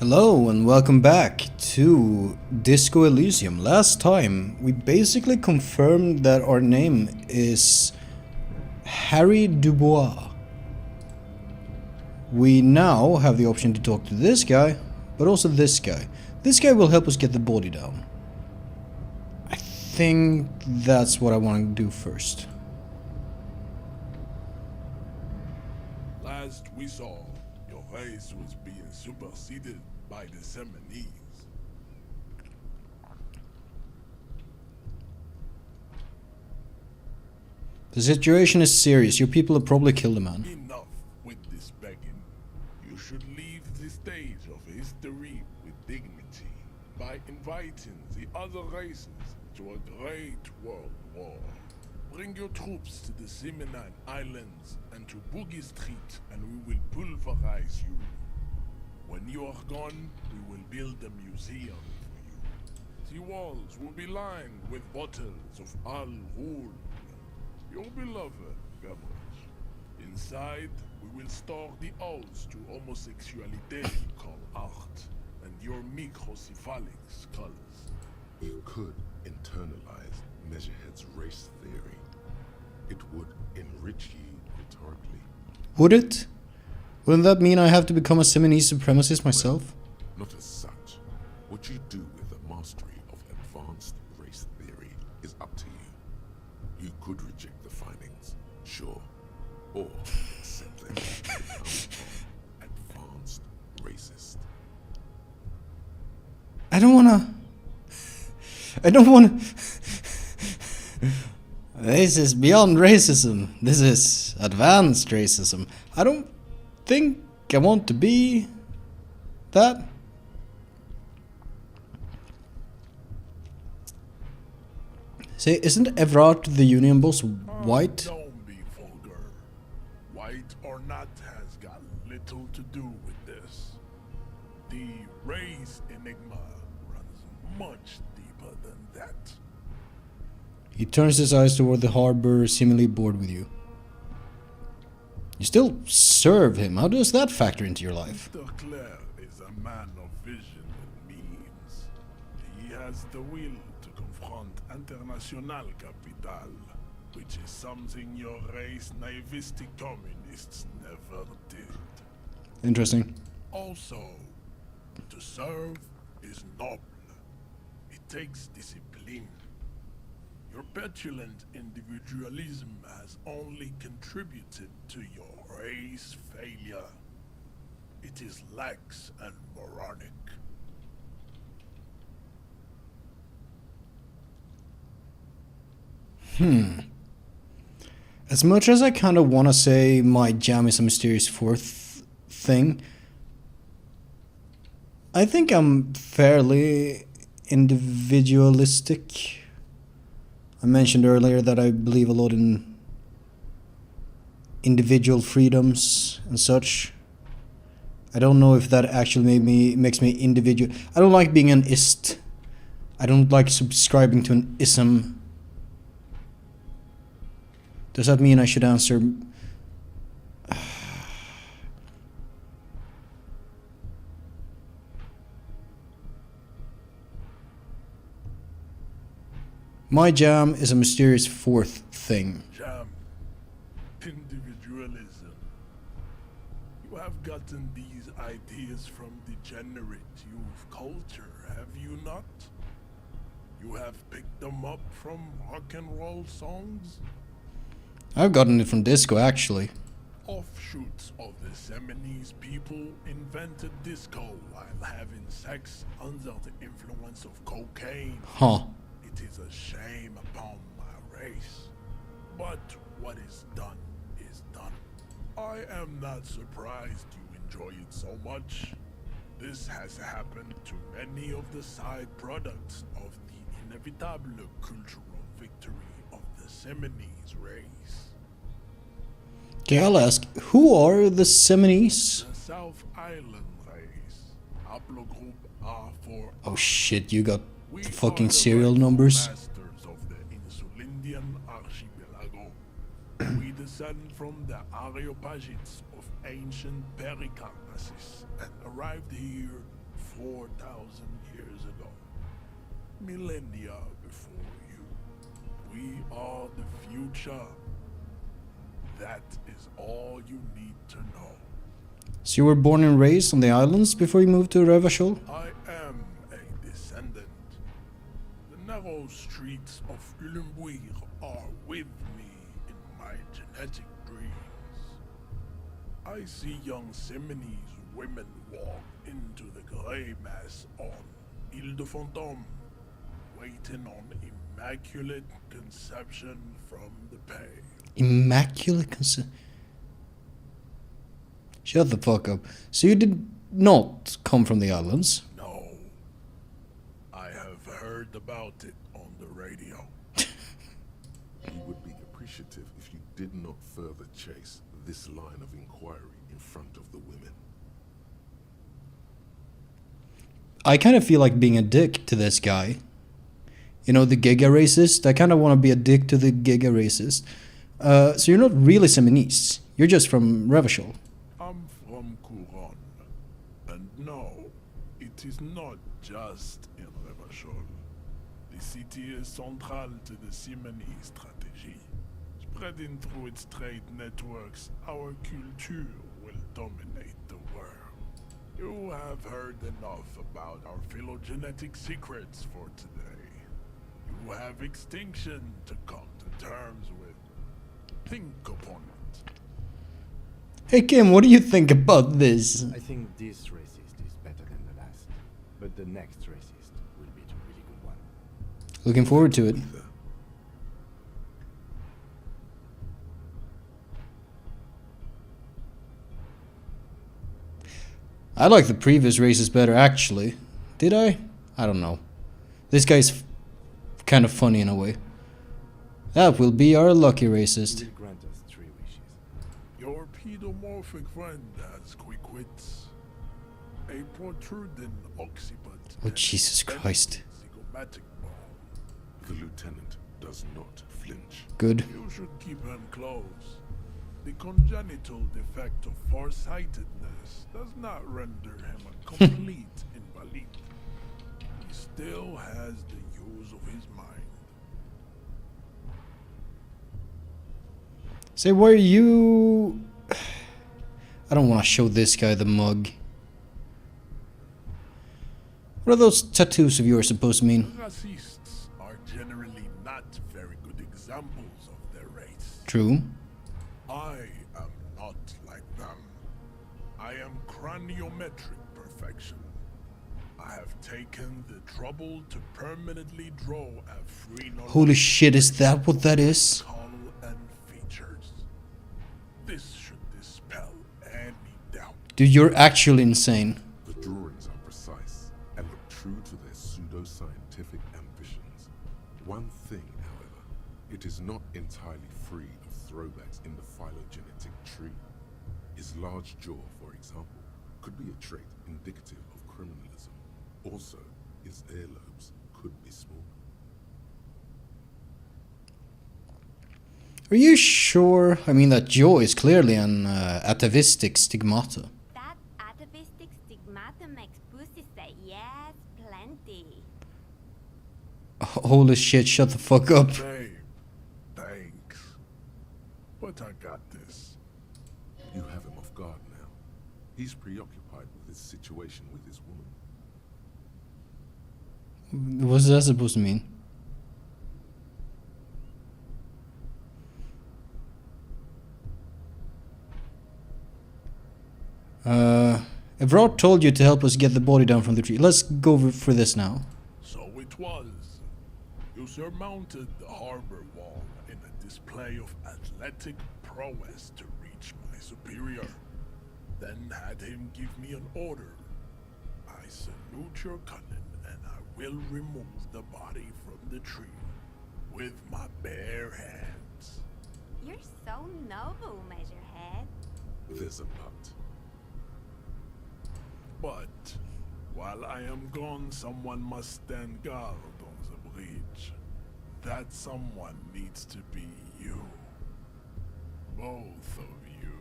Hello and welcome back to Disco Elysium. Last time we basically confirmed that our name is Harry Dubois. We now have the option to talk to this guy, but also this guy. This guy will help us get the body down. I think that's what I want to do first. Last we saw, your race was being superseded by the Seminese. The situation is serious. Your people have probably killed a man. Enough with this begging. You should leave the stage of history with dignity by inviting the other races to a great world war. Bring your troops to the Seminine Islands and to Boogie Street, and we will pulverize you. When you are gone, we will build a museum for you. The walls will be lined with bottles of Al Ghul, your beloved beverage. Inside, we will store the odes to homosexuality you call art, and your microcephalic skulls. You could internalize Measurehead's race theory. It would enrich ye rhetorically. Would it? Wouldn't that mean I have to become a Seminese supremacist myself? Not as such. What you do with the mastery of advanced race theory is up to you. You could reject the findings, sure, or accept them and become advanced racist. I don't wanna... This is beyond racism. This is advanced racism. I don't think I want to be that. Say, isn't Evrart the Union boss white? Don't be vulgar. White or not has got little to do with this. The race enigma runs much deeper than that. He turns his eyes toward the harbor, seemingly bored with you. You still serve him. How does that factor into your life? Mr. Clare is a man of vision and means. He has the will to confront international capital, which is something your race naivistic communists never did. Interesting. Also, to serve is noble. It takes discipline. Your petulant individualism has only contributed to your race failure. It is lax and moronic. As much as I kind of want to say my jam is a mysterious fourth thing, I think I'm fairly individualistic. I mentioned earlier that I believe a lot in individual freedoms and such. I don't know if that actually makes me individual. I don't like being an ist. I don't like subscribing to an ism. Does that mean I should answer? My jam is a mysterious fourth thing. Jam. Individualism. You have gotten these ideas from degenerate youth culture, have you not? You have picked them up from rock and roll songs? I've gotten it from disco, actually. Offshoots of the Seminese people invented disco while having sex under the influence of cocaine. Huh. It is a shame upon my race. But what is done is done. I am not surprised you enjoy it so much. This has happened to many of the side products of the inevitable cultural victory of the Seminese race. Okay, I'll ask, who are the Seminese? The South Island race. Haplogroup R4. Oh shit, you got We the are fucking the serial rightful numbers? masters of the Insulindian archipelago. We descend from the Areopagites of ancient Pericaucasus and arrived here 4,000 years ago. Millennia before you. We are the future. That is all you need to know. So you were born and raised on the islands before you moved to Revachol? I am a descendant. The narrow streets of Ulumbuir are with me in my genetic dreams. I see young Seminese women walk into the grey mass on Ile de Fantôme, waiting on immaculate conception from the pale. Immaculate conception? Shut the fuck up. So you did not come from the islands? No. I have heard about it on the radio. You would be appreciative if you did not further chase this line of inquiry in front of the women. I kind of feel like being a dick to this guy. You know, the Giga racist? I kind of want to be a dick to the Giga racist. So you're not really Seminese. You're just from Revachol. I'm from Couronne. And no, it is not just in Revachol. The city is central to the Simonese strategy. Spreading through its trade networks, our culture will dominate the world. You have heard enough about our phylogenetic secrets for today. You have extinction to come to terms with. Think upon it. Hey Kim, what do you think about this? I think this racist is better than the last, but the next racist will be a really good one. Looking forward to it. Either. I like the previous races better, actually. Did I? I don't know. This guy's kind of funny in a way. That will be our lucky He racist. will grant us 3 wishes. Your pedomorphic friend has quick wits. A protruding occiput. Oh, and Jesus Christ. zygomatic bone. The lieutenant does not flinch. Good. You should keep him close. The congenital defect of farsightedness does not render him a complete invalid. He still has the use of his mind. Say, why are you... I don't want to show this guy the mug. What are those tattoos of yours supposed to mean? Racists are generally not very good examples of their race. True. I am not like them. I am craniometric perfection. I have taken the trouble to permanently draw a free Holy shit, is that what that is? skull and features. This should dispel any doubt. Dude, you're actually insane. The drawings are precise and look true to their pseudo-scientific ambitions. One thing, however, it is not entirely free of throwbacks in the phylogenetic tree. His large jaw, for example, could be a trait indicative of criminalism. Also, his earlobes could be small. Are you sure? I mean, that jaw is clearly an atavistic stigmata. That atavistic stigmata makes pussy say yes, plenty. Holy shit, shut the fuck up. Babe, thanks. But I got this. You have him off guard now. He's preoccupied with his situation with his woman. What's that supposed to mean? Evrard told you to help us get the body down from the tree. Let's go for this now. So it was. You surmounted the harbor wall in a display of athletic prowess to reach my superior. Then had him give me an order. I salute your cunning, and I will remove the body from the tree with my bare hands. You're so noble, Measurehead. There's a but. But while I am gone, someone must stand guard on the bridge. That someone needs to be you. Both of you.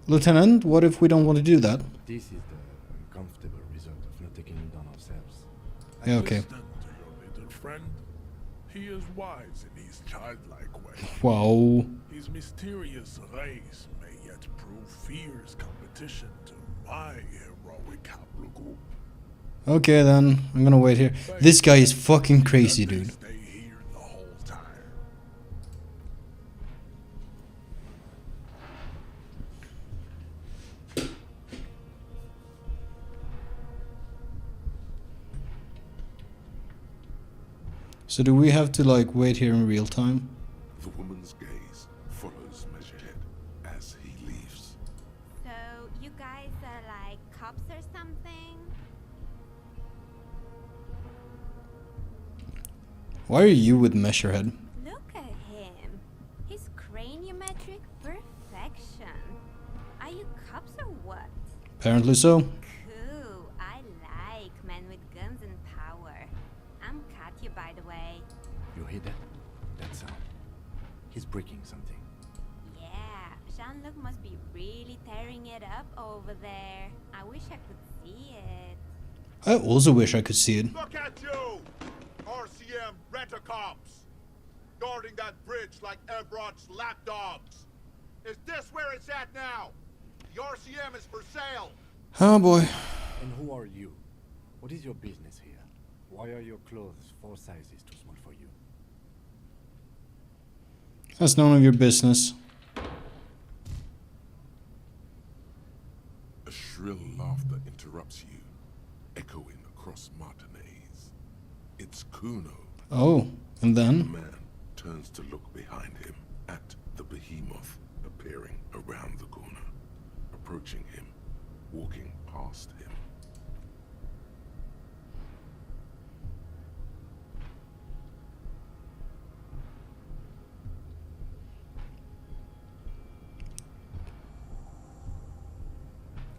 Lieutenant, what if we don't want to do that? This is the uncomfortable result of not taking it on ourselves. Yeah, okay. Listen to your little friend. He is wise in his childlike way. Wow. His mysterious race may yet prove fierce competition to my heroic haplogroup. Okay then, I'm gonna wait here. This guy is fucking crazy, That they dude. stay here the whole time. So do we have to like wait here in real time? The woman's gaze follows Measurehead as he leaves. So, you guys are like cops or something? Why are you with Measurehead? Look at him. His craniometric perfection. Are you cops or what? Apparently so. Cool. I like men with guns and power. I'm Katya, by the way. You hear that? That sound. He's breaking something. Yeah, Jean-Luc must be really tearing it up over there. I wish I could see it. I also wish I could see it. Look at you! RCM rent-a-cops! Guarding that bridge like Evrod's lapdogs! Is this where it's at now? The RCM is for sale! Oh boy. And who are you? What is your business here? Why are your clothes 4 sizes too small for you? That's none of your business. A shrill laughter interrupts you, echoing across Martinez. It's Kuno. Oh, and The then? man turns to look behind him at the behemoth appearing around the corner, approaching him, walking past him.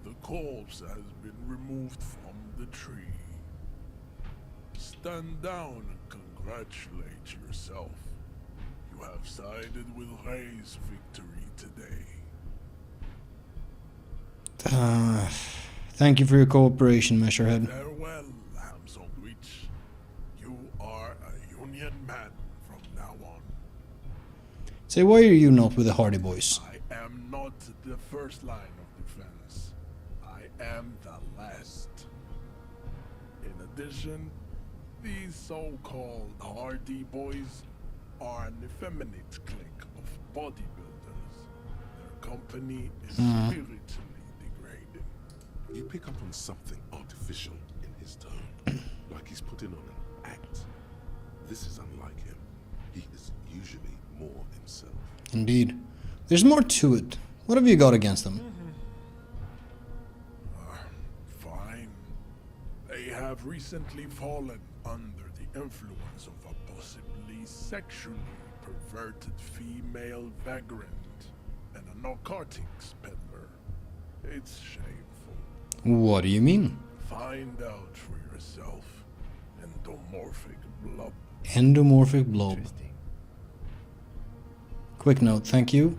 The corpse has been removed from the tree. Stand down and congratulate yourself. You have sided with Ray's victory today. Thank you for your cooperation, Measurehead. Farewell, Hamsonwich. You are a Union man from now on. Say, why are you not with the Hardy Boys? I am not the first line of defense. I am the last. In addition, these so-called Hardy Boys are an effeminate clique of bodybuilders. Their company is spiritually degrading. You pick up on something artificial in his tone, like he's putting on an act. This is unlike him. He is usually more himself. Indeed. There's more to it. What have you got against them? Fine. They have recently fallen under the influence of a possibly sexually perverted female vagrant and a narcotics peddler. It's shameful. What do you mean? Find out for yourself. Endomorphic blob. Endomorphic blob. Interesting. Quick note, thank you.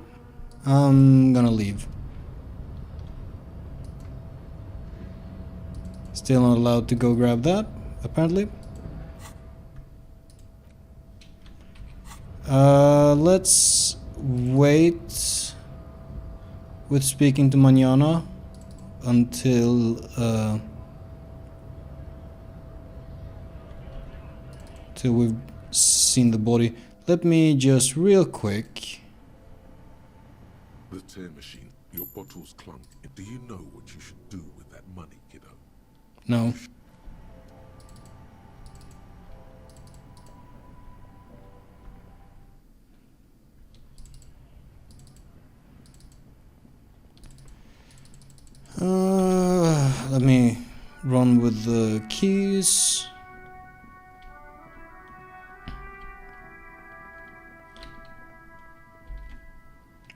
I'm gonna leave. Still not allowed to go grab that, apparently. Let's wait with speaking to Manana until till we've seen the body. Let me just real quick. The tear machine, your bottles clunk. Do you know what you should do with that money, kiddo? No. Let me run with the keys.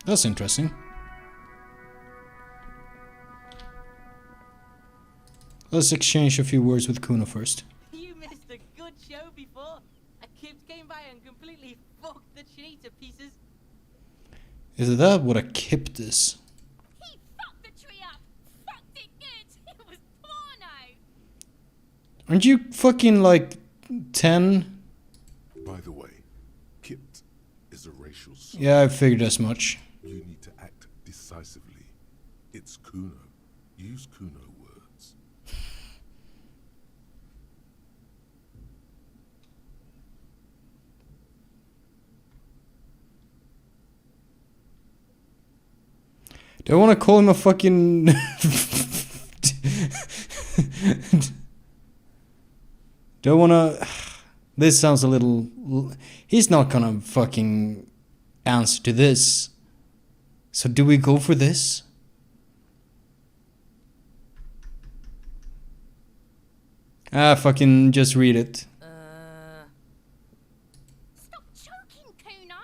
That's interesting. Let's exchange a few words with Kuno first. You missed a good show before. A kid came by and completely fucked the tree to pieces. Is that what a kipt is? He Aren't you fucking like 10? By the way, Kipt is a racial slur. Yeah, I figured as much. You need to act decisively. It's Kuno. Use Kuno words. Do I want to call him a fucking... Do I want to... This sounds a little... He's not gonna fucking answer to this. So do we go for this? Ah, fucking just read it. Stop choking, Kuno!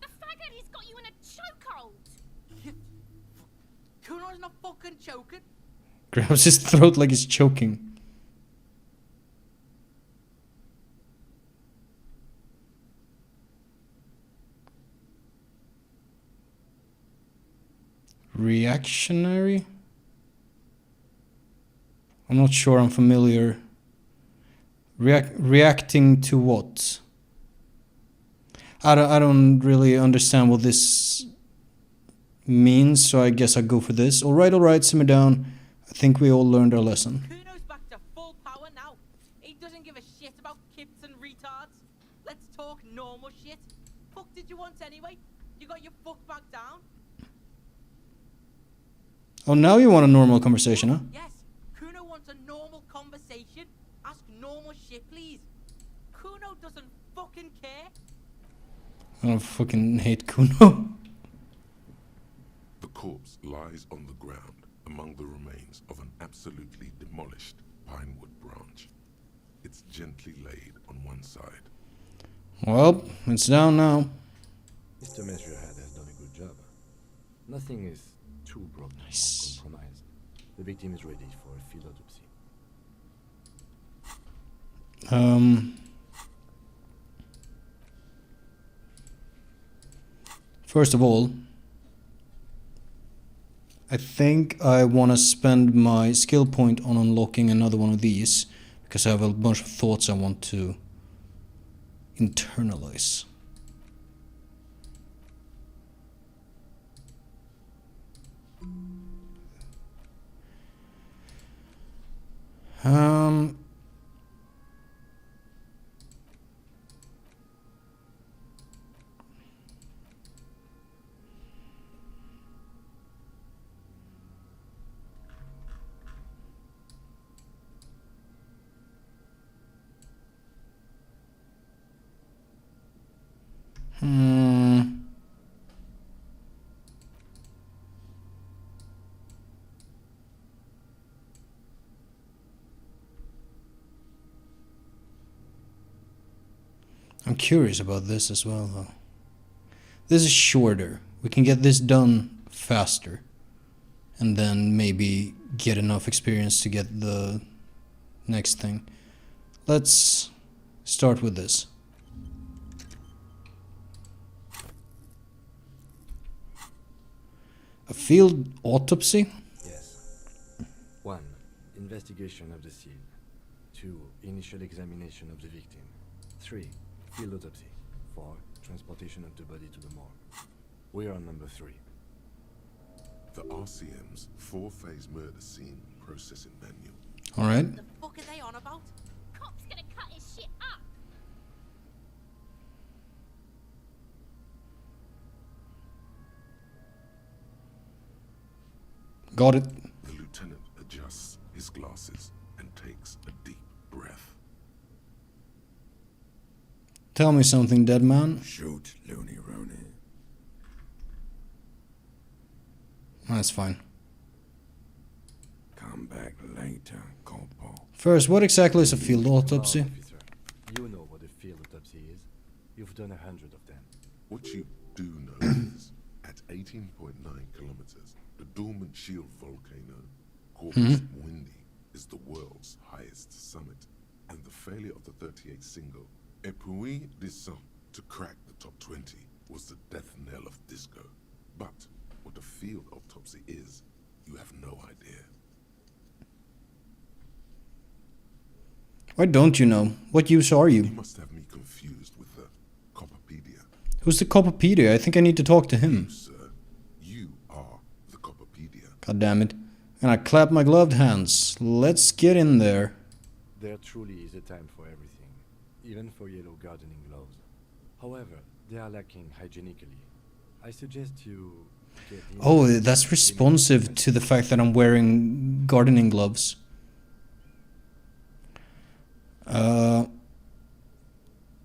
The faggot has got you in a chokehold! Kuno's not fucking choking. Grabs his throat like he's choking. Reactionary? I'm not sure I'm familiar. Reacting to what? I don't really understand what this means, so I guess I'll go for this. Alright, simmer down. I think we all learned our lesson. Kuno's back to full power now. He doesn't give a shit about kids and retards. Let's talk normal shit. Fuck did you want anyway? You got your fuck back down? Oh, now you want a normal conversation, huh? Yes. Kuno wants a normal conversation. Ask normal shit, please. Kuno doesn't fucking care. I don't fucking hate Kuno. The corpse lies on the ground among the remains of an absolutely demolished pinewood branch. It's gently laid on one side. Well, it's down now. Mr. Measurehead has done a good job. Nothing is too broken Nice. or compromised. The victim is ready for a field autopsy. First of all, I think I want to spend my skill point on unlocking another one of these, because I have a bunch of thoughts I want to internalize. I'm curious about this as well, though. This is shorter. We can get this done faster. And then maybe get enough experience to get the next thing. Let's start with this. A field autopsy? Yes. 1. Investigation of the scene. 2. Initial examination of the victim. 3. Field autopsy. 4. Transportation of the body to the morgue. We are on number 3. The RCM's 4-phase murder scene processing manual. Alright. The fuck are they on about? Cop's gonna cut his shit up! Got it. The lieutenant adjusts his glasses and takes a deep breath. Tell me something, dead man. Shoot, Looney Rooney. That's fine. Come back later, Corporal. First, what exactly is a field autopsy? Come on, officer. You know what a field autopsy is. You've done 100 of them. What you do know is, at 18.9 kilometers, the dormant shield volcano, Corpus Mundi, is the world's highest summit, and the failure of the 38 single, Et puis descend, to crack the top 20 was the death knell of disco. But what a field autopsy is, you have no idea. Why don't you know? What use are You you? must have me confused with the Copperpedia. Who's the Copperpedia? I think I need to talk to You, him. sir, you are the Copperpedia. God damn it. And I clap my gloved hands. Let's get in there. There truly is a time for everything, even for yellow gardening gloves. However, they are lacking hygienically. I suggest you get in Oh, touch that's with responsive clinical to the fact that I'm wearing gardening gloves.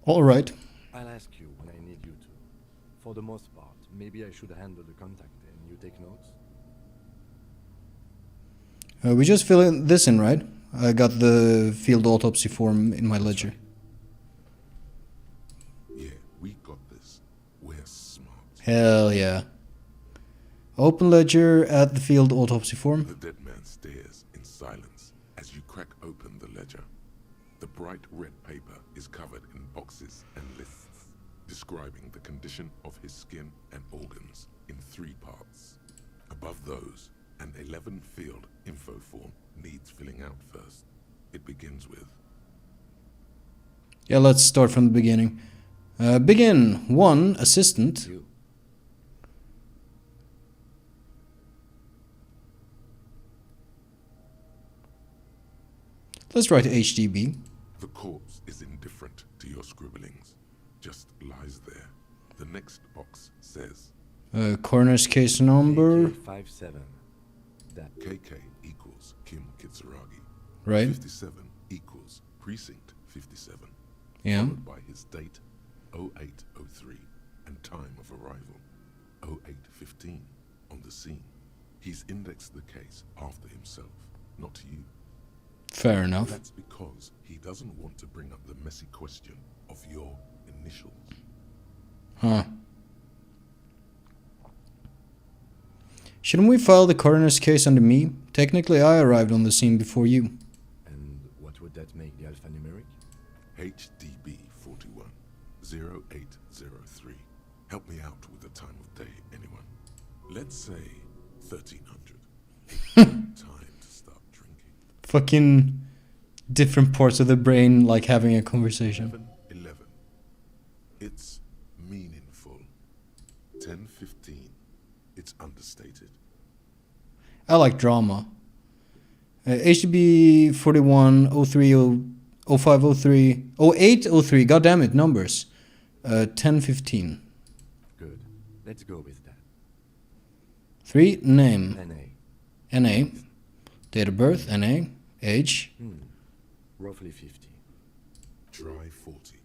Alright. I'll ask you when I need you to. For the most part, maybe I should handle the contact and you take notes. We just fill this in, right? I got the field autopsy form in my ledger. Yeah, we got this. We're smart. Hell yeah. Open ledger, add the field autopsy form. The dead man stares in silence as you crack open the ledger. The bright red paper is covered in boxes and lists, describing the condition of his skin and organs in 3 parts. Above those, an 11-field info form needs filling out first. It begins with Yeah, let's start from the beginning. Begin. 1. Assistant. You. Let's write HDB. the corpse is indifferent to your scribblings, just lies there. The next box says Coroner's case number. 57. That KK equals Kim Kitsuragi. Right. 57 equals Precinct 57. Yeah. Followed by his date 0803 and time of arrival 0815 on the scene. He's indexed the case after himself, not you. Fair enough. That's because he doesn't want to bring up the messy question of your initials. Huh. Shouldn't we file the coroner's case under me? Technically, I arrived on the scene before you. and what would that make the alphanumeric? HDB 41 0803. Help me out with the time of day, anyone. Let's say 1300. Time to start drinking. Fucking different parts of the brain like having a conversation. 11. It's meaningful. 10:15. It's understated. I like drama. HDB 41 03 05 03 08 03. God damn it, numbers. 10:15. Good. Let's go with that. 3. Name. NA. NA. Date of birth. NA. Age. Roughly 50. Try 40.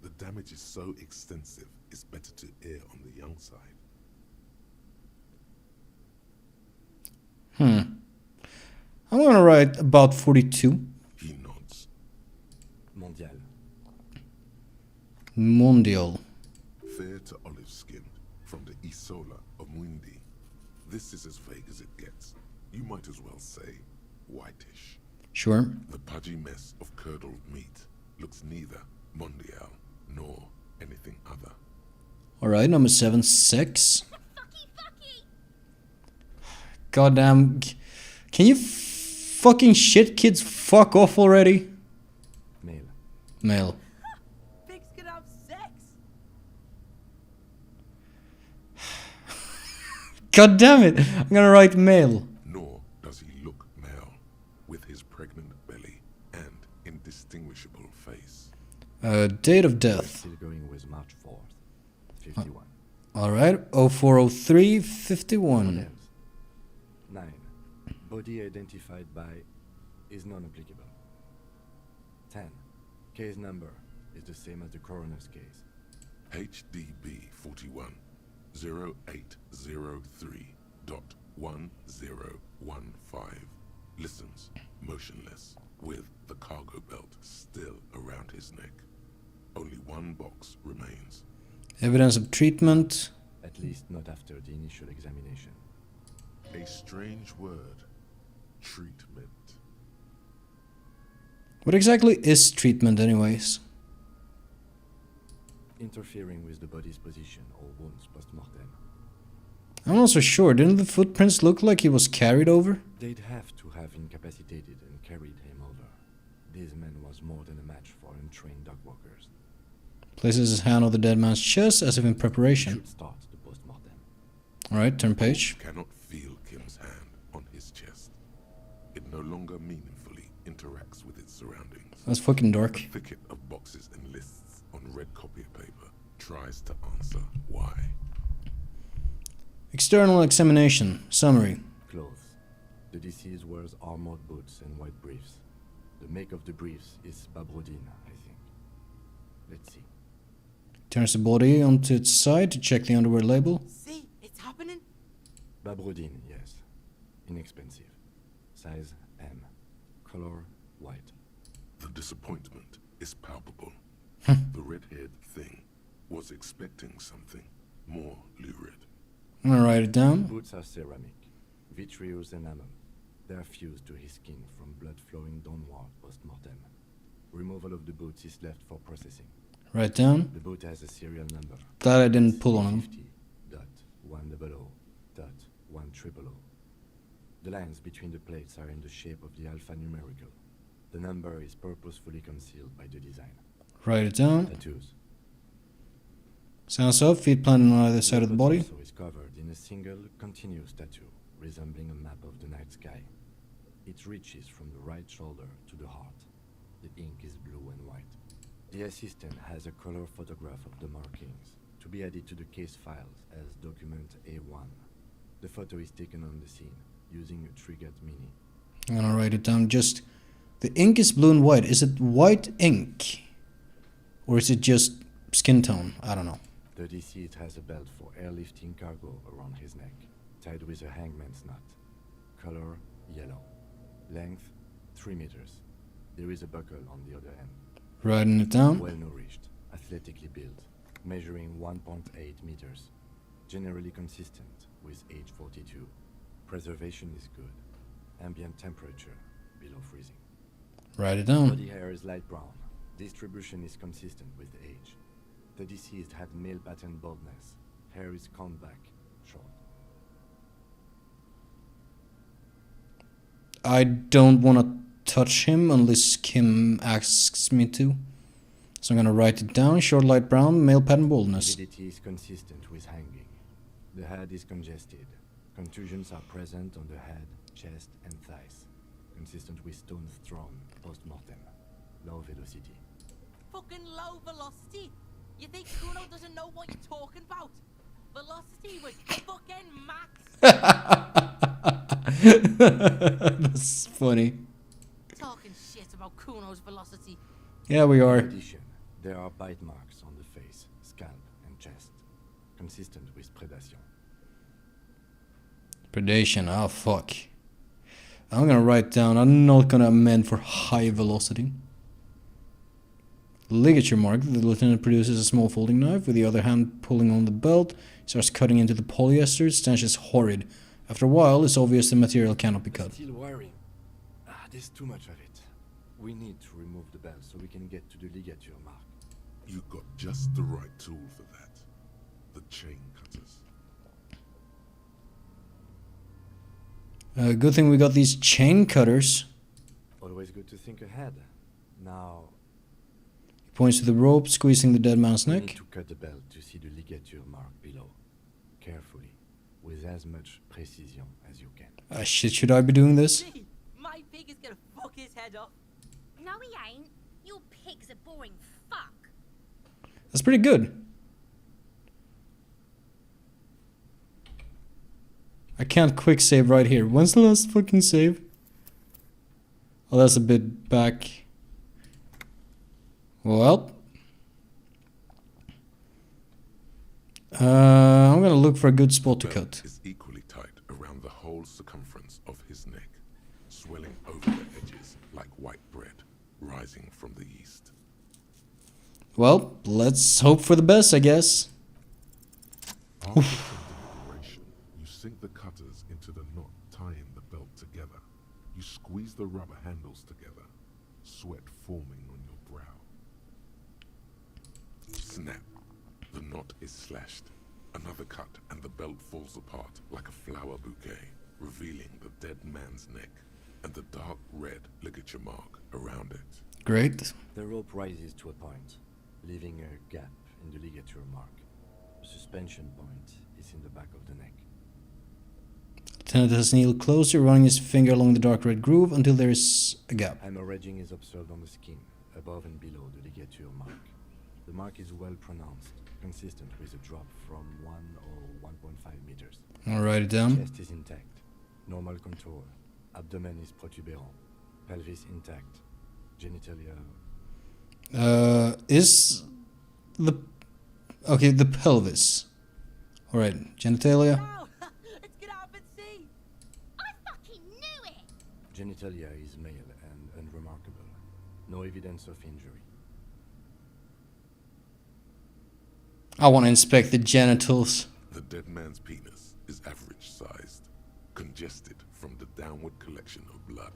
The damage is so extensive, it's better to err on the young side. I'm gonna write about 42. He nods. Mondial. Mondial. Fair to olive-skinned, from the Isola of Muindi. This is as vague as it gets. You might as well say whitish. Sure. The pudgy mess of curdled meat looks neither mondial nor anything other. Alright, number 7. Sex. Fucky, fucky! Goddamn. Can you fucking shit kids fuck off already? Male. Male. Pigs can have sex. God damn it. I'm gonna write male. Nor does he look male, with his pregnant belly and indistinguishable face. Date of We're death. still going with March 4th. 51. Alright, 0403 What 51. else? 9. Body identified by is non-applicable. 10. Case number is the same as the coroner's case. HDB 41 0803.1015. Listens, motionless, with the cargo belt still around his neck. Only one box remains. Evidence of treatment. At least not after the initial examination. A strange word. Treatment. What exactly is treatment, anyways? Interfering with the body's position or wounds post-mortem. I'm not so sure. Didn't the footprints look like he was carried over? They'd have to have incapacitated and carried him over. These men was more than a match for untrained dog walkers. Places his hand on the dead man's chest as if in We preparation. should start the post-mortem. Alright, turn page. Cannot feel Kim's hand on his chest. It no longer meaningfully interacts with its surroundings. That's fucking dark. A thicket of boxes and lists on red copy paper tries to answer why. External examination. Summary. Clothes. The deceased wears armored boots and white briefs. The make of the briefs is Babrodine, I think. Let's see. Turns the body onto its side to check the underwear label. See, it's happening. Babrodine, yes. Inexpensive. Size M. Color white. The disappointment is palpable. The red-haired thing was expecting something more lurid. I'm gonna write it down. Boots are ceramic, vitreous enamel. They are fused to his skin from blood flowing downward post-mortem. Removal of the boots is left for processing. Write down. The boot has a serial number. Glad I didn't pull on him. 50.100.100. The lines between the plates are in the shape of the alphanumerical. The number is purposefully concealed by the design. Write it down. Tattoos. Sounds up. Feet planted on either side of the body. torso is covered in a single continuous tattoo resembling a map of the night sky. It reaches from the right shoulder to the heart. The ink is blue and white. The assistant has a color photograph of the markings to be added to the case files as document A1. The photo is taken on the scene using a triggered mini. I'm gonna write it down. Just the ink is blue and white. Is it white ink? Or is it just skin tone? I don't know. The deceased has a belt for airlifting cargo around his neck, tied with a hangman's knot. Color yellow. Length 3 meters. There is a buckle on the other end. Writing it down. Well nourished, athletically built, measuring 1.8 meters. Generally consistent with age 42. Preservation is good. Ambient temperature below freezing. Write it down. Body hair is light brown. Distribution is consistent with age. The deceased had male pattern baldness. Hair is combed back, short. I don't want to touch him unless Kim asks me to. So I'm gonna write it down. Short light brown, male pattern baldness. Rigidity is consistent with hanging. The head is congested. Contusions are present on the head, chest, and thighs. Consistent with stones thrown post-mortem. Low velocity. Fucking low velocity. You think Kuno doesn't know what you're talking about? Velocity was fucking max. That's funny. Talking shit about Kuno's velocity. Yeah, we In are. addition, there are bite marks on the face, scalp, and chest. Consistent with predation. Predation. Oh, fuck. I'm gonna write down. I'm not gonna amend for high velocity. Ligature mark. The lieutenant produces a small folding knife with the other hand pulling on the belt. He starts cutting into the polyester. Stench is horrid. After a while, it's obvious the material cannot be cut. Steel wiring. There's too much of it. We need to remove the belt so we can get to the ligature mark. You got just the right tool for that. The chain cutters. Good thing we got these chain cutters. Always good to think ahead. Now, He points to the rope, squeezing the dead man's we neck. need to cut the belt to see the ligature mark below. Carefully, with as much precision as you can. Ah, shit, should I be doing this? Gee, my pig is gonna fuck his head off. No, he ain't. Your pig's a boring fuck. That's pretty good. I can't quick save right here. When's the last fucking save? Oh, that's a bit back. Well. I'm gonna look for a good spot to Belt cut. is equally tight around the whole circumference of his neck, swelling over the edges like white bread rising from the yeast. Well, let's hope for the best, I guess. After the operation, you sink the cutters into the knot tying the belt together. You squeeze the rubber handles together, sweat forming on your brow. Snap. The knot is slashed. Another cut and the belt falls apart like a flower bouquet, revealing the dead man's neck and the dark red ligature mark around it. Great. The rope rises to a point, leaving a gap in the ligature mark. The suspension point is in the back of the neck. Lieutenant has kneeled closer, running his finger along the dark red groove until there is a gap. Hemorrhaging is observed on the skin, above and below the ligature mark. The mark is well pronounced, consistent with a drop from 1 or 1.5 meters. I'll write it down. Chest is intact, normal contour. Abdomen is protuberant, pelvis intact, genitalia. Is the okay the pelvis? All right, genitalia. Now, let's get up and see. I fucking knew it! Genitalia is male and unremarkable. No evidence of injury. I want to inspect the genitals. The dead man's penis is average sized, congested from the downward collection of blood.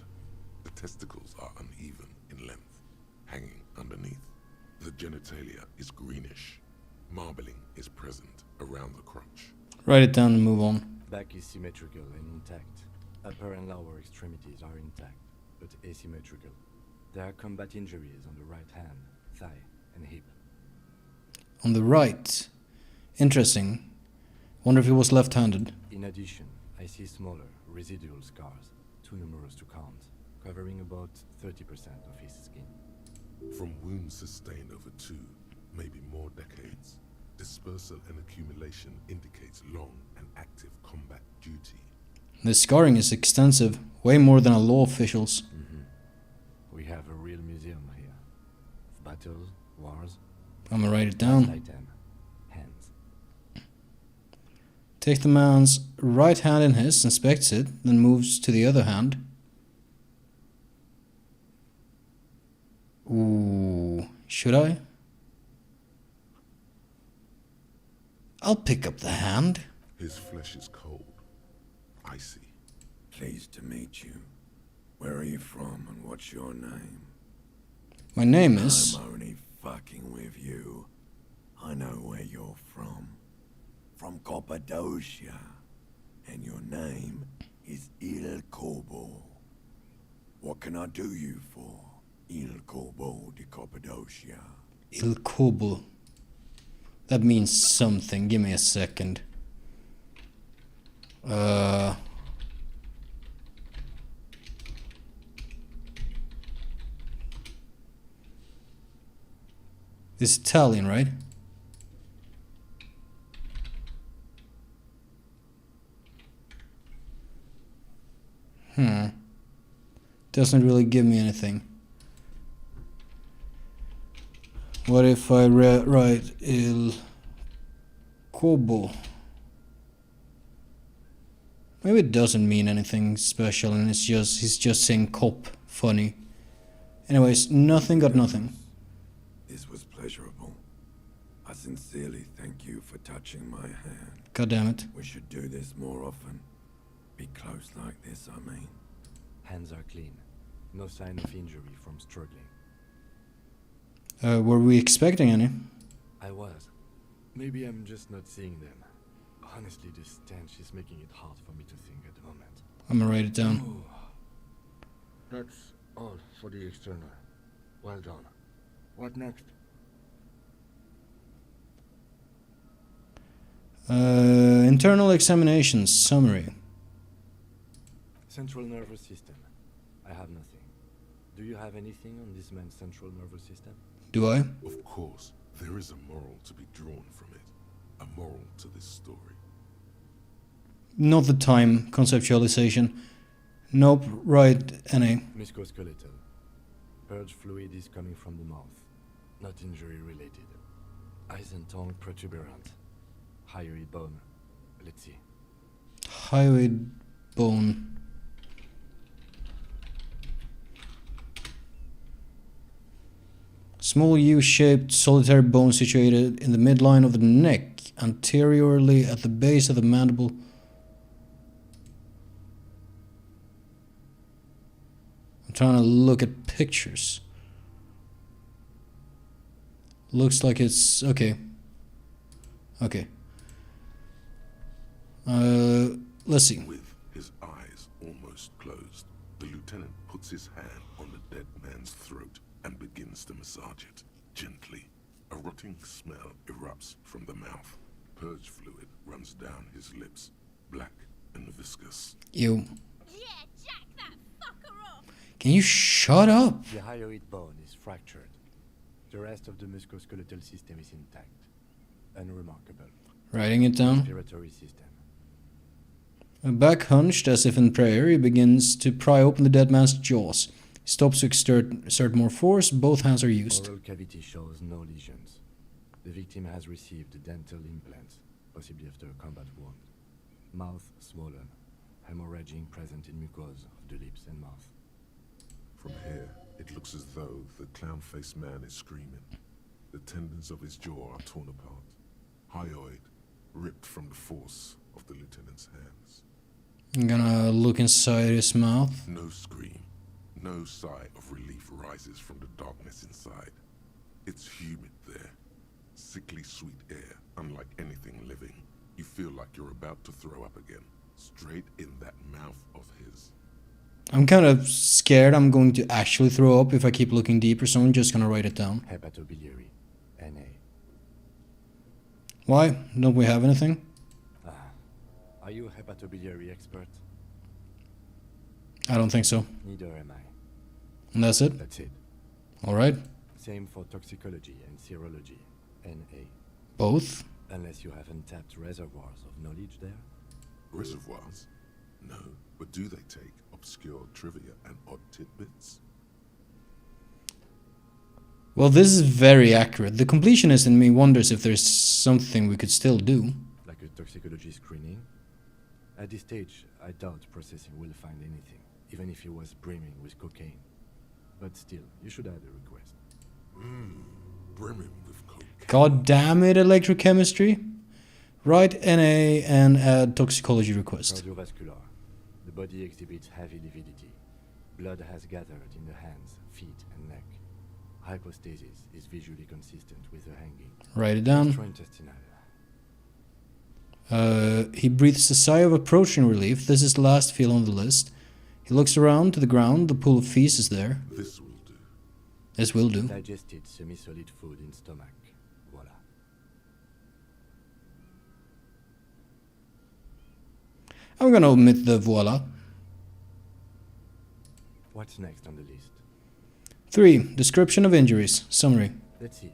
The testicles are uneven in length, hanging underneath. The genitalia is greenish. Marbling is present around the crotch. Write it down and move on. Back is symmetrical and intact. Upper and lower extremities are intact, but asymmetrical. There are combat injuries on the right hand, thigh, and hip. On the right. Interesting. Wonder if he was left-handed. In addition, I see smaller, residual scars, too numerous to count, covering about 30% of his skin. From wounds sustained over 2, maybe more decades, dispersal and accumulation indicates long and active combat duty. The scarring is extensive, way more than a law official's. We have a real museum here. Of battles, wars. I'm gonna write it down. Item. Hands. Takes the man's right hand in his, inspects it, then moves to the other hand. Ooh, should I? I'll pick up the hand. His flesh is cold, icy. Pleased to meet you. Where are you from and what's your name? My name is... I'm only fucking with you. I know where you're from. From Cappadocia. And your name is Il Corbo. What can I do you for, Il Corbo di Cappadocia? Il Kobo. That means something. Give me a second. This is Italian, right? Doesn't really give me anything. What if I write Il Kobo? Maybe it doesn't mean anything special and he's just saying cop funny. Anyways, nothing got nothing. This was pleasurable. I sincerely thank you for touching my hand. God damn it. We should do this more often. Be close like this, I mean. Hands are clean. No sign of injury from struggling. Were we expecting any? I was. Maybe I'm just not seeing them. Honestly, this stench is making it hard for me to think at the moment. I'm gonna write it down. That's all for the external. Well done. What next? Internal examination summary. Central nervous system. I have nothing. Do you have anything on this man's central nervous system? Do I? Of course, there is a moral to be drawn from it. A moral to this story. Not the time. Conceptualization. Nope. Right. NA. Musculoskeletal. Purge fluid is coming from the mouth. Not injury related. Eyes and tongue protuberant. Hyoid bone. Let's see. Hyoid bone. Small U-shaped solitary bone situated in the midline of the neck, anteriorly at the base of the mandible. I'm trying to look at pictures. Looks like it's okay. Okay. Let's see. With his eyes almost closed, The lieutenant puts his hand on the dead man's throat and begins to massage it, gently. A rotting smell erupts from the mouth. Purge fluid runs down his lips, black and viscous. Ew. Yeah, jack that fucker off! Can you shut up? The hyoid bone is fractured. The rest of the musculoskeletal system is intact. Unremarkable. Writing it down. Respiratory system. Back hunched as if in prayer, he begins to pry open the dead man's jaws. He stops to exert more force. Both hands are used. Oral cavity shows no lesions. The victim has received dental implants, possibly after a combat wound. Mouth swollen. Hemorrhaging present in mucosa of the lips and mouth. From here, it looks as though the clown-faced man is screaming. The tendons of his jaw are torn apart. Hyoid ripped from the force of the lieutenant's hands. I'm gonna look inside his mouth. No scream, no sigh of relief rises from the darkness inside. It's humid there. Sickly sweet air, unlike anything living. You feel like you're about to throw up again, straight in that mouth of his. I'm kind of scared I'm going to actually throw up if I keep looking deeper, so I'm just gonna write it down. Hepatobiliary. NA. Why? Don't we have anything? Are you a hepatobiliary expert? I don't think so. Neither am I. And that's it? That's it. Alright. Same for toxicology and serology. NA. Both? Unless you have untapped reservoirs of knowledge there. Reservoirs? No, but do they take obscure trivia and odd tidbits? Well, this is very accurate. The completionist in me wonders if there's something we could still do. Like a toxicology screening? At this stage, I doubt processing will find anything, even if it was brimming with cocaine. But still, you should add a request. Brimming with coke. God damn it, electrochemistry. Write NA and add toxicology request. Cardiovascular. The body exhibits heavy lividity. Blood has gathered in the hands, feet, and neck. Hypostasis is visually consistent with the hanging. Write it down. Gastrointestinal. He breathes a sigh of approaching relief. This is the last field on the list. He looks around to the ground. The pool of feces is there. This will do. This will do. Digested semi-solid food in stomach. Voila. I'm gonna omit the voila. What's next on the list? 3. Description of injuries. Summary. Let's see.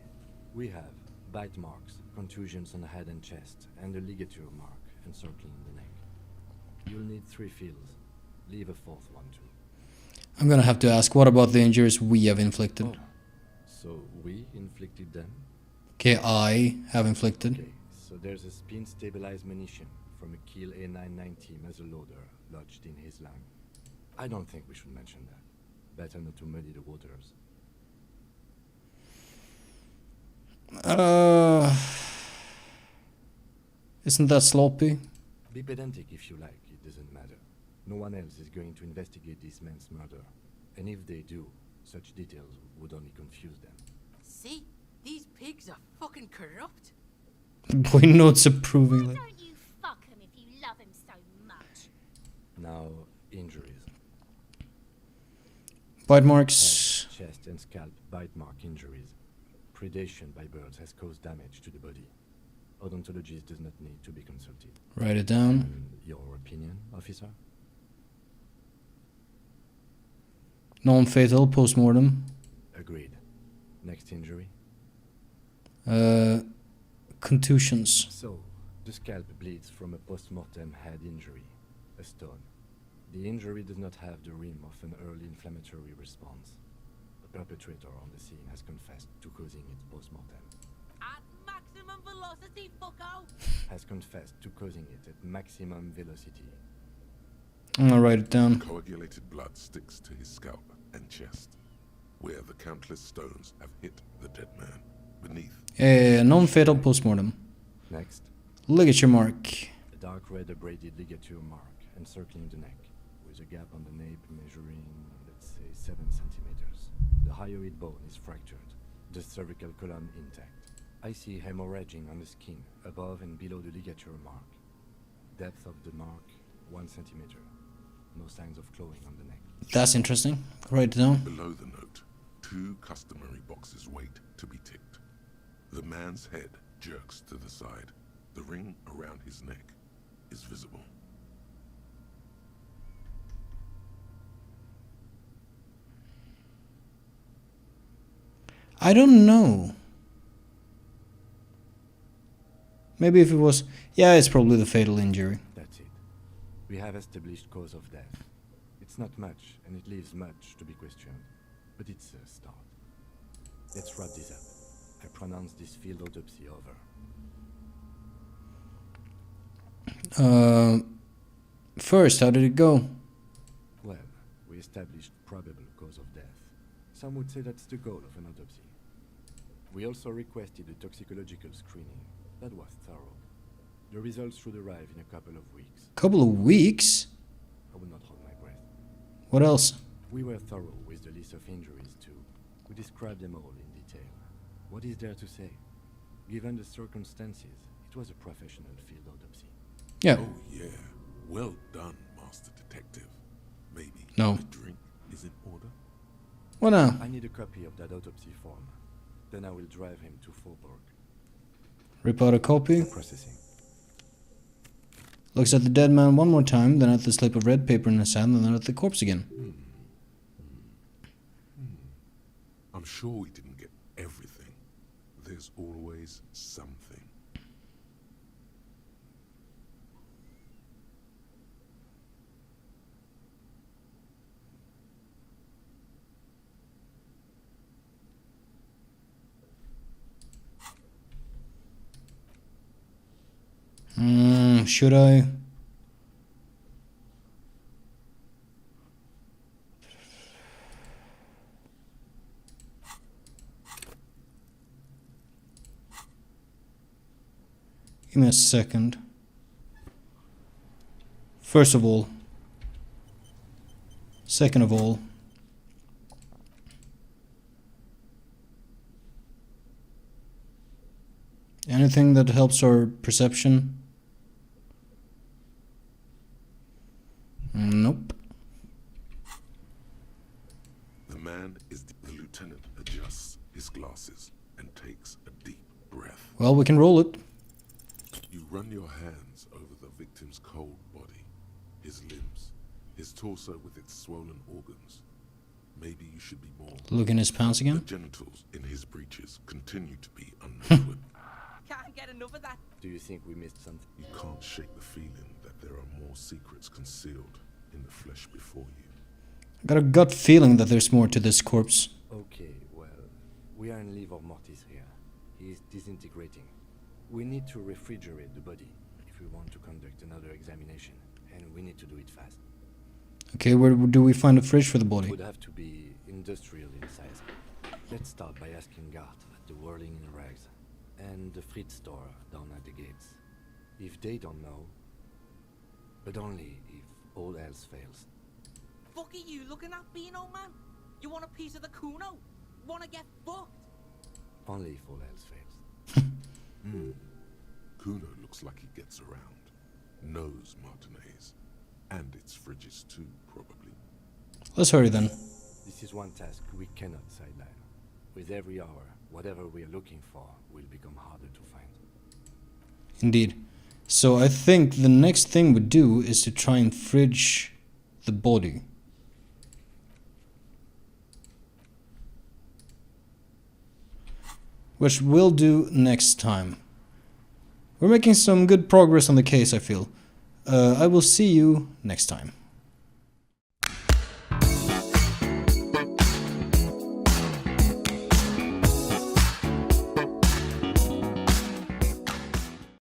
We have bite marks, contusions on the head and chest, and a ligature mark encircling the neck. You'll need 3 fields. Leave a 4th one too. I'm gonna have to ask, what about the injuries we have inflicted? Oh, so we inflicted them? Okay, I have inflicted. Okay, so there's a spin-stabilized munition from a Kiel A990 muzzleloader lodged in his lung. I don't think we should mention that. Better not to muddy the waters. Isn't that sloppy? Be pedantic if you like, it doesn't matter. No one else is going to investigate this man's murder. And if they do, such details would only confuse them. See? These pigs are fucking corrupt. Boy notes approvingly. Why don't you fuck him if you love him so much? Now, injuries. Bite marks. Head, chest and scalp bite mark injuries. Predation by birds has caused damage to the body. Odontologist does not need to be consulted. Write it down. And your opinion, officer? Non-fatal post-mortem. Agreed. Next injury? Contusions. So, the scalp bleeds from a post-mortem head injury, a stone. The injury does not have the rim of an early inflammatory response. The perpetrator on the scene has confessed to causing it post-mortem. At maximum velocity, fucko! Has confessed to causing it at maximum velocity. I'm gonna write it down. Coagulated blood sticks to his scalp and chest, where the countless stones have hit the dead man. Beneath. Non-fatal post-mortem. Next, Ligature mark. a dark red abraded ligature mark encircling the neck, with a gap on the nape measuring, let's say, 7 centimeters. The hyoid bone is fractured, the cervical column intact. I see hemorrhaging on the skin, above and below the ligature mark. Depth of the mark, 1 centimeter. No signs of clawing on the neck. That's interesting. Write it down. Below the note, 2 customary boxes wait to be ticked. The man's head jerks to the side. The ring around his neck is visible. I don't know. Maybe if it was... Yeah, it's probably the fatal injury. That's it. We have established cause of death. It's not much, and it leaves much to be questioned. But it's a start. Let's wrap this up. I pronounce this field autopsy over. First, how did it go? Well, we established probable cause of death. Some would say that's the goal of an autopsy. We also requested a toxicological screening. That was thorough. The results should arrive in a couple of weeks. Couple of weeks? I will not hold my breath. What else? We were thorough with the list of injuries too. We described them all in detail. What is there to say? Given the circumstances, it was a professional field autopsy. Yeah. Oh yeah, well done, Master Detective. Maybe No. a drink is in order? What now? I need a copy of that autopsy form. Then I will drive him to Faubourg. Rip out a copy. Processing. Looks at the dead man one more time, then at the slip of red paper in his hand, and then at the corpse again. I'm sure we didn't get everything. There's always something. Should I? Give me a second. First of all. Second of all. Anything that helps our perception? Nope. The man is the lieutenant adjusts his glasses and takes a deep breath. Well, we can roll it. You run your hands over the victim's cold body, his limbs, his torso with its swollen organs. Maybe you should be more... Look in his pants The again. genitals in his breeches continue to be uncovered. Can't get enough of that. Do you think we missed something? You can't shake the feeling that there are more secrets concealed in the flesh before you. I got a gut feeling that there's more to this corpse. Okay, well, we are in livor mortis here. He is disintegrating. We need to refrigerate the body if we want to conduct another examination, and we need to do it fast. Okay, where do we find a fridge for the body? Would have to be industrial in size. Let's start by asking Gart at the Whirling in Rags and the Fritz store down at the gates. If they don't know, but only if all else fails. Fuck are you looking at, Beano, man? You want a piece of the Kuno? Wanna get fucked? Only if all else fails. Kuno looks like he gets around. Knows Martinez. And its fridges too, probably. Let's hurry then. This is one task we cannot sideline. With every hour, whatever we are looking for will become harder to find. Indeed. So I think the next thing we do is to try and fridge the body. Which we'll do next time. We're making some good progress on the case, I feel. I will see you next time.